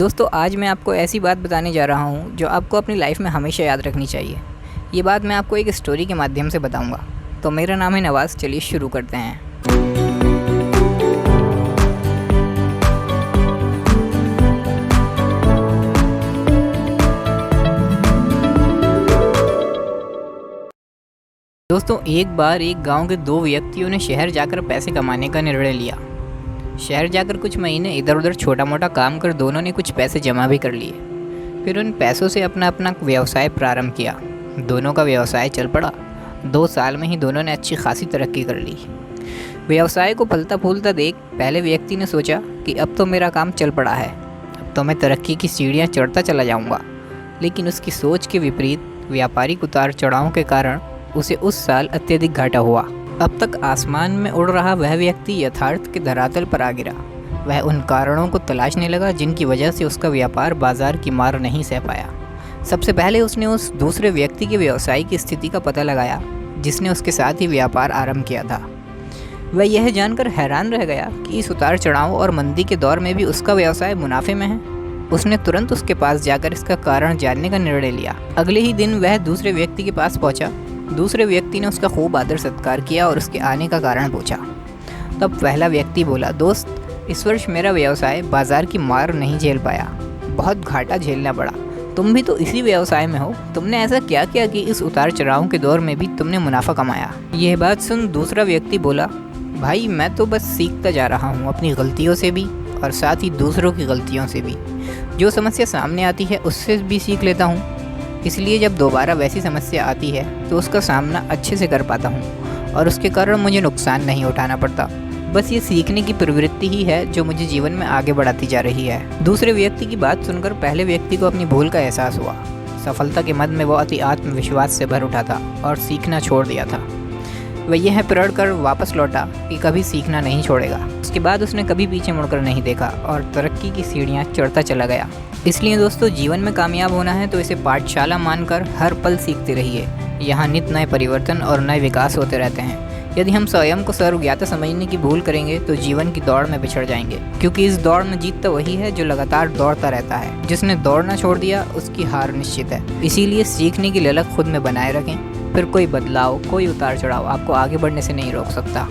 दोस्तों आज मैं आपको ऐसी बात बताने जा रहा हूँ जो आपको अपनी लाइफ में हमेशा याद रखनी चाहिए। ये बात मैं आपको एक स्टोरी के माध्यम से बताऊँगा। तो मेरा नाम है नवाज़, चलिए शुरू करते हैं। दोस्तों एक बार एक गांव के दो व्यक्तियों ने शहर जाकर पैसे कमाने का निर्णय लिया। शहर जाकर कुछ महीने इधर उधर छोटा मोटा काम कर दोनों ने कुछ पैसे जमा भी कर लिए। फिर उन पैसों से अपना अपना व्यवसाय प्रारंभ किया। दोनों का व्यवसाय चल पड़ा। 2 साल में ही दोनों ने अच्छी खासी तरक्की कर ली। व्यवसाय को फलता फूलता देख पहले व्यक्ति ने सोचा कि अब तो मेरा काम चल पड़ा है, अब तो मैं तरक्की की सीढ़ियाँ चढ़ता चला जाऊँगा। लेकिन उसकी सोच के विपरीत व्यापारिक उतार चढ़ावों के कारण उसे उस साल अत्यधिक घाटा हुआ। अब तक आसमान में उड़ रहा वह व्यक्ति यथार्थ के धरातल पर आ गिरा। वह उन कारणों को तलाशने लगा जिनकी वजह से उसका व्यापार बाजार की मार नहीं सह पाया। सबसे पहले उसने उस दूसरे व्यक्ति के व्यवसाय की स्थिति का पता लगाया जिसने उसके साथ ही व्यापार आरंभ किया था। वह यह जानकर हैरान रह गया कि इस उतार चढ़ाव और मंदी के दौर में भी उसका व्यवसाय मुनाफे में है। उसने तुरंत उसके पास जाकर इसका कारण जानने का निर्णय लिया। अगले ही दिन वह दूसरे व्यक्ति के पास पहुंचा। दूसरे व्यक्ति ने उसका खूब आदर सत्कार किया और उसके आने का कारण पूछा। तब पहला व्यक्ति बोला, दोस्त, इस वर्ष मेरा व्यवसाय बाजार की मार नहीं झेल पाया, बहुत घाटा झेलना पड़ा। तुम भी तो इसी व्यवसाय में हो, तुमने ऐसा क्या किया कि इस उतार चढ़ाव के दौर में भी तुमने मुनाफा कमाया? यह बात सुन दूसरा व्यक्ति बोला, भाई मैं तो बस सीखता जा रहा हूँ, अपनी गलतियों से भी और साथ ही दूसरों की गलतियों से भी। जो समस्या सामने आती है उससे भी सीख लेता हूँ, इसलिए जब दोबारा वैसी समस्या आती है तो उसका सामना अच्छे से कर पाता हूँ और उसके कारण मुझे नुकसान नहीं उठाना पड़ता। बस ये सीखने की प्रवृत्ति ही है जो मुझे जीवन में आगे बढ़ाती जा रही है। दूसरे व्यक्ति की बात सुनकर पहले व्यक्ति को अपनी भूल का एहसास हुआ। सफलता के मद में वो अति आत्मविश्वास से भर उठा था और सीखना छोड़ दिया था। वह यह प्रण कर वापस लौटा कि कभी सीखना नहीं छोड़ेगा। उसके बाद उसने कभी पीछे मुड़कर नहीं देखा और तरक्की की सीढ़ियाँ चढ़ता चला गया। इसलिए दोस्तों जीवन में कामयाब होना है तो इसे पाठशाला मानकर हर पल सीखते रहिए। यहाँ नित्य नए परिवर्तन और नए विकास होते रहते हैं। यदि हम स्वयं को सर्वज्ञाता समझने की भूल करेंगे तो जीवन की दौड़ में पिछड़ जाएंगे, क्योंकि इस दौड़ में जीतता वही है जो लगातार दौड़ता रहता है। जिसने दौड़ना छोड़ दिया उसकी हार निश्चित है। इसीलिए सीखने की ललक खुद में बनाए रखें, फिर कोई बदलाव, कोई उतार चढ़ाव आपको आगे बढ़ने से नहीं रोक सकता।